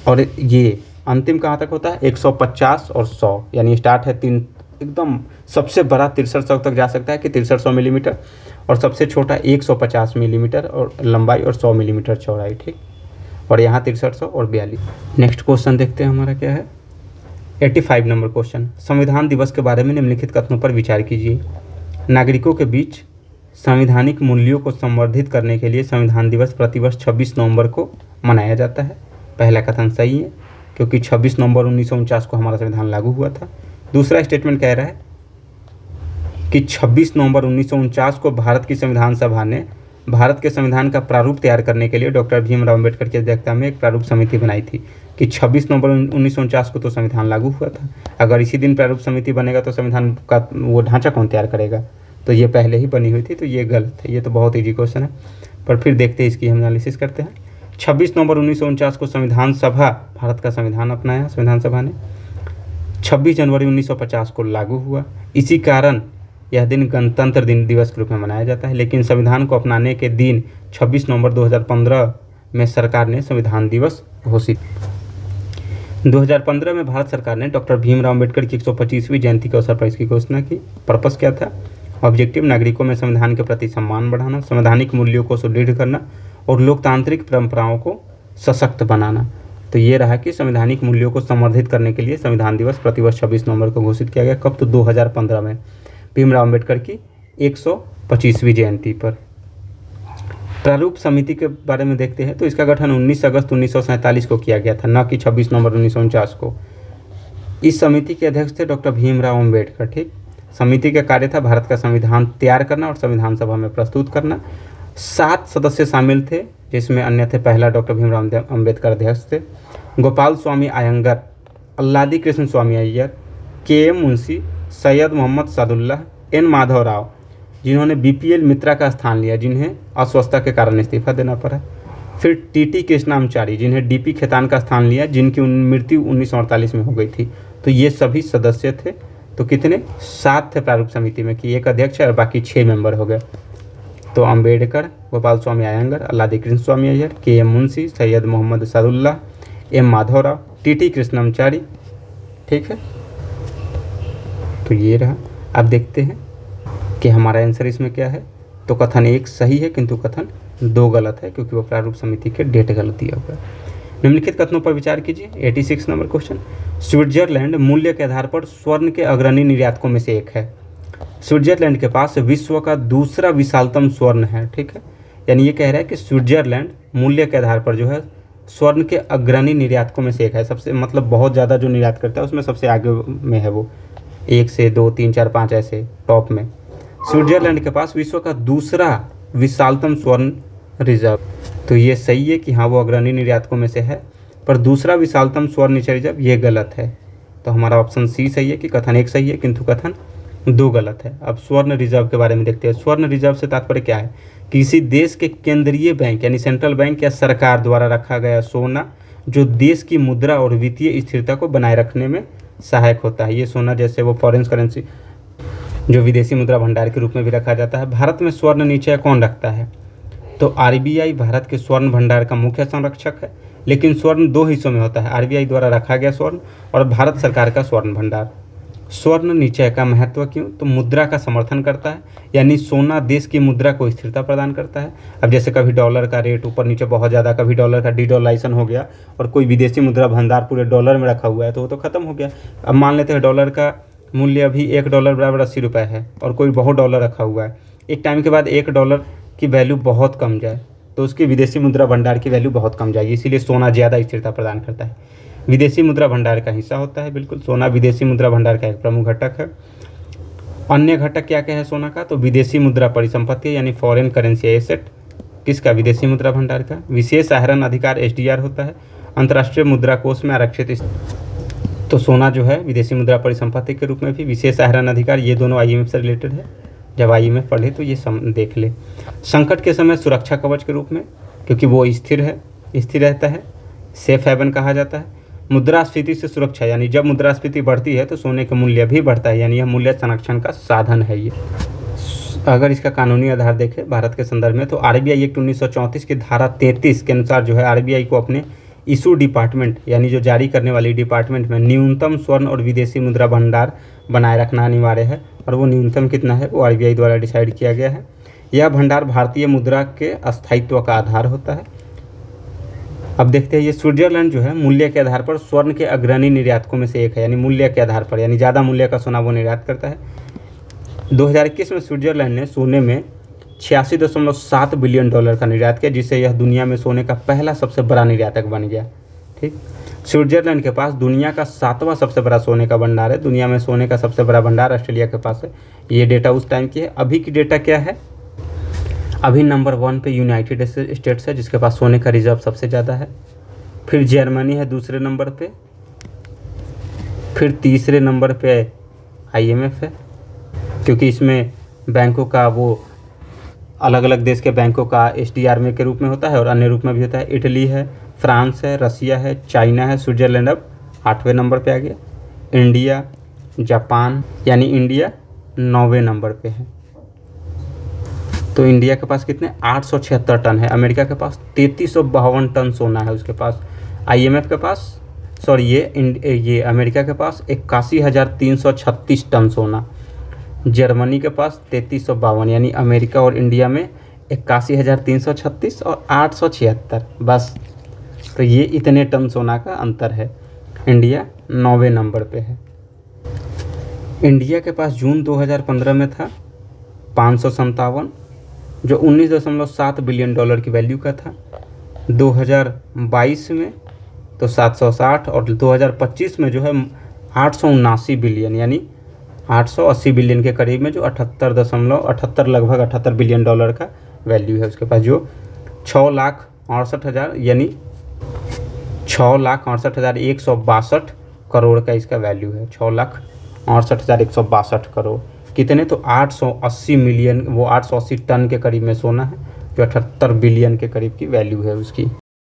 और ये अंतिम कहाँ तक होता है, 150 और 100, यानी स्टार्ट है 3, एकदम सबसे बड़ा 6300 तक जा सकता है कि 6300 मिलीमीटर, और सबसे छोटा 150 मिलीमीटर और लंबाई और 100 मिलीमीटर चौड़ाई, ठीक। और यहाँ 6300 और 42। नेक्स्ट क्वेश्चन देखते हैं हमारा क्या है, 85 नंबर क्वेश्चन। संविधान दिवस के बारे में निम्नलिखित कथनों पर विचार कीजिए। नागरिकों के बीच संवैधानिक मूल्यों को संवर्धित करने के लिए संविधान दिवस प्रतिवर्ष 26 नवंबर को मनाया जाता है। पहला कथन सही है, क्योंकि 26 नवंबर 1949 को हमारा संविधान लागू हुआ था। दूसरा स्टेटमेंट कह रहा है कि 26 नवंबर 1949 को भारत की संविधान सभा ने भारत के संविधान का प्रारूप तैयार करने के लिए डॉक्टर भीमराव अम्बेडकर की अध्यक्षता में एक प्रारूप समिति बनाई थी। कि 26 नवंबर 1949 को तो संविधान लागू हुआ था, अगर इसी दिन प्रारूप समिति बनेगा तो संविधान का वो ढांचा कौन तैयार करेगा, तो ये पहले ही बनी हुई थी, तो ये गलत है। ये तो बहुत ईजी क्वेश्चन है, पर फिर देखते हैं, इसकी हम एनालिसिस करते हैं। 26 नवंबर 1949 को संविधान सभा, भारत का संविधान अपनाया संविधान सभा ने। 26 जनवरी 1950 को लागू हुआ, इसी कारण यह दिन गणतंत्र दिन दिवस के रूप में मनाया जाता है। लेकिन संविधान को अपनाने के दिन 26 नवंबर 2015 में सरकार ने संविधान दिवस घोषित। 2015 में भारत सरकार ने डॉक्टर भीमराव अम्बेडकर की 125वीं जयंती के अवसर पर इसकी घोषणा की। पर्पस क्या था? ऑब्जेक्टिव नागरिकों में संविधान के प्रति सम्मान बढ़ाना, संवैधानिक मूल्यों को सुदृढ़ करना और लोकतांत्रिक परंपराओं को सशक्त बनाना। तो ये रहा कि संवैधानिक मूल्यों को संवर्धित करने के लिए संविधान दिवस प्रतिवर्ष 26 नवंबर को घोषित किया गया। कब? तो 2015 में भीमराव अम्बेडकर की 125वीं जयंती पर। प्रारूप समिति के बारे में देखते हैं तो इसका गठन 19 अगस्त 1947 को किया गया था, न कि 26 नवंबर 1949 को। इस समिति के अध्यक्ष थे डॉक्टर भीमराव अम्बेडकर। ठीक, समिति का कार्य था भारत का संविधान तैयार करना और संविधान सभा में प्रस्तुत करना। 7 सदस्य शामिल थे, जिसमें अन्य थे, पहला डॉक्टर भीमराव अम्बेडकर अध्यक्ष थे, गोपाल स्वामी अयंगर, अल्लादी कृष्ण स्वामी अय्यर, के.एम. मुंशी, सैयद मोहम्मद सादुल्लाह, एन. माधव राव, जिन्होंने बीपीएल मित्रा का स्थान लिया, जिन्हें अस्वस्थता के कारण इस्तीफा देना पड़ा। फिर टी.टी. कृष्णामचारी, जिन्हें डी.पी. खेतान का स्थान लिया, जिनकी मृत्यु 1948 में हो गई थी। तो ये सभी सदस्य थे। तो कितने? 7 थे प्रारूप समिति में, कि एक अध्यक्ष है और बाकी 6 मेंबर हो गए। तो Ambedkar, Gopal Swami Ayyangar, Alladi Krishna Swami Ayyar, K M. Munshi, Syed Mohammad Saadullah, M. Madhavrao, T T. Krishnamachari. ठीक है, तो ये रहा। अब देखते हैं कि हमारा आंसर इसमें क्या है। तो कथन 1 सही है, किंतु कथन 2 गलत है, क्योंकि वो प्रारूप समिति के डेट गलत दिया हुआ है। निम्नलिखित कथनों पर विचार कीजिए। 86 नंबर क्वेश्चन, स्विट्जरलैंड मूल्य के आधार पर स्वर्ण के अग्रणी निर्यातकों में से एक है। स्विट्जरलैंड के पास विश्व का दूसरा विशालतम स्वर्ण है, ठीक है। यानी ये कह रहा है कि स्विट्जरलैंड मूल्य के आधार पर जो है स्वर्ण के अग्रणी निर्यातकों में से एक है। सबसे मतलब बहुत ज़्यादा जो निर्यात करता है उसमें सबसे आगे में है वो, 1 से 2 3 4 5 ऐसे टॉप में। स्विट्जरलैंड के पास विश्व का दूसरा विशालतम स्वर्ण रिजर्व, तो ये सही है कि हाँ वो अग्रणी निर्यातकों में से है, पर दूसरा विशालतम स्वर्ण रिजर्व ये गलत है। तो हमारा ऑप्शन सी सही है कि कथन 1 सही है किंतु कथन 2 गलत है। अब स्वर्ण रिजर्व के बारे में देखते हैं। स्वर्ण रिजर्व से तात्पर्य क्या है? किसी देश के केंद्रीय बैंक यानी सेंट्रल बैंक या सरकार द्वारा रखा गया सोना जो देश की मुद्रा और वित्तीय स्थिरता को बनाए रखने में सहायक होता है। ये सोना जैसे वो फॉरेन करेंसी जो विदेशी मुद्रा भंडार के रूप में भी रखा जाता है। भारत में स्वर्ण निश्चय कौन रखता है? तो आरबीआई भारत के स्वर्ण भंडार का मुख्य संरक्षक है, लेकिन स्वर्ण 2 हिस्सों में होता है, आरबीआई द्वारा रखा गया स्वर्ण और भारत सरकार का स्वर्ण भंडार। स्वर्ण निश्चय का महत्व क्यों? तो मुद्रा का समर्थन करता है, यानी सोना देश की मुद्रा को स्थिरता प्रदान करता है। अब जैसे कभी डॉलर का रेट ऊपर नीचे बहुत ज़्यादा, कभी डॉलर का डीडॉलराइजेशन हो गया और कोई विदेशी मुद्रा भंडार पूरे डॉलर में रखा हुआ है तो वो तो ख़त्म हो गया। अब मान लेते हैं डॉलर का मूल्य अभी $1 बराबर 80 रुपये है और कोई बहुत डॉलर रखा हुआ है। एक टाइम के बाद $1 की वैल्यू बहुत कम जाए तो उसकी विदेशी मुद्रा भंडार की वैल्यू बहुत कम जाएगी, इसीलिए सोना ज़्यादा स्थिरता प्रदान करता है। विदेशी मुद्रा भंडार का हिस्सा होता है, बिल्कुल सोना विदेशी मुद्रा भंडार का एक प्रमुख घटक है। अन्य घटक क्या क्या है सोना का? तो विदेशी मुद्रा परिसंपत्ति यानी फॉरेन करेंसी एसेट, किसका? विदेशी मुद्रा भंडार का। विशेष आहरण अधिकार एसडीआर होता है, अंतर्राष्ट्रीय मुद्रा कोष में आरक्षित। तो सोना जो है विदेशी मुद्रा परिसंपत्ति के रूप में भी, विशेष आहरण अधिकार, ये दोनों आईएमएफ से रिलेटेड है। जब आईएमएफ पढ़े तो ये देख ले। संकट के समय सुरक्षा कवच के रूप में, क्योंकि वो स्थिर रहता है, सेफ हेवन कहा जाता है। मुद्रास्फीति से सुरक्षा, यानी जब मुद्रास्फीति बढ़ती है तो सोने का मूल्य भी बढ़ता है, यानी यह मूल्य संरक्षण का साधन है। ये अगर इसका कानूनी आधार देखें भारत के संदर्भ में तो आरबीआई एक्ट 1934 की धारा 33 के अनुसार जो है आरबीआई को अपने इशू डिपार्टमेंट यानी जो जारी करने वाली डिपार्टमेंट में न्यूनतम स्वर्ण और विदेशी मुद्रा भंडार बनाए रखना अनिवार्य है, और वो न्यूनतम कितना है वो आरबीआई द्वारा डिसाइड किया गया है। यह भंडार भारतीय मुद्रा के अस्थायित्व का आधार होता है। अब देखते हैं ये स्विट्जरलैंड जो है मूल्य के आधार पर स्वर्ण के अग्रणी निर्यातकों में से एक है, यानी मूल्य के आधार पर, यानी ज़्यादा मूल्य का सोना वो निर्यात करता है। 2021 में स्विट्जरलैंड ने सोने में $86.7 बिलियन का निर्यात किया, जिससे यह दुनिया में सोने का पहला सबसे बड़ा निर्यातक बन गया। ठीक, स्विट्जरलैंड के पास दुनिया का 7वां सबसे बड़ा सोने का भंडार है। दुनिया में सोने का सबसे बड़ा भंडार ऑस्ट्रेलिया के पास है। ये डेटा उस टाइम की है। अभी की डेटा क्या है? अभी नंबर 1 पे यूनाइटेड स्टेट्स है जिसके पास सोने का रिजर्व सबसे ज़्यादा है, फिर जर्मनी है दूसरे नंबर पे, फिर तीसरे नंबर पे आईएमएफ है, क्योंकि इसमें बैंकों का वो अलग अलग देश के बैंकों का एसडीआर में के रूप में होता है और अन्य रूप में भी होता है। इटली है, फ्रांस है, रसिया है, चाइना है, स्विट्जरलैंड अब 8वें नंबर पे आ गया, इंडिया, जापान, यानी इंडिया 9वें नंबर पे है। तो इंडिया के पास कितने? 876 टन है। अमेरिका के पास 3352 टन सोना है उसके पास। आईएमएफ के पास ये अमेरिका के पास 81,336 टन सोना। जर्मनी के पास 3352, यानी अमेरिका और इंडिया में 81,336 और 876, बस। तो ये इतने टन सोना का अंतर है। इंडिया 9वें नंबर पे है। इंडिया के पास जून 2015 में था 557, जो $19.7 बिलियन की वैल्यू का था। 2022 में तो 760 और 2025 में जो है 879 बिलियन, यानी 880 बिलियन के करीब में, जो 78 लगभग 78 बिलियन डॉलर का वैल्यू है उसके पास, जो 6,68,000 यानी 6,68,162 करोड़ का इसका वैल्यू है। 6,68,162 करोड़ कितने? तो 880 मिलियन, वो 880 टन के करीब में सोना है, जो 78 बिलियन के करीब की वैल्यू है उसकी।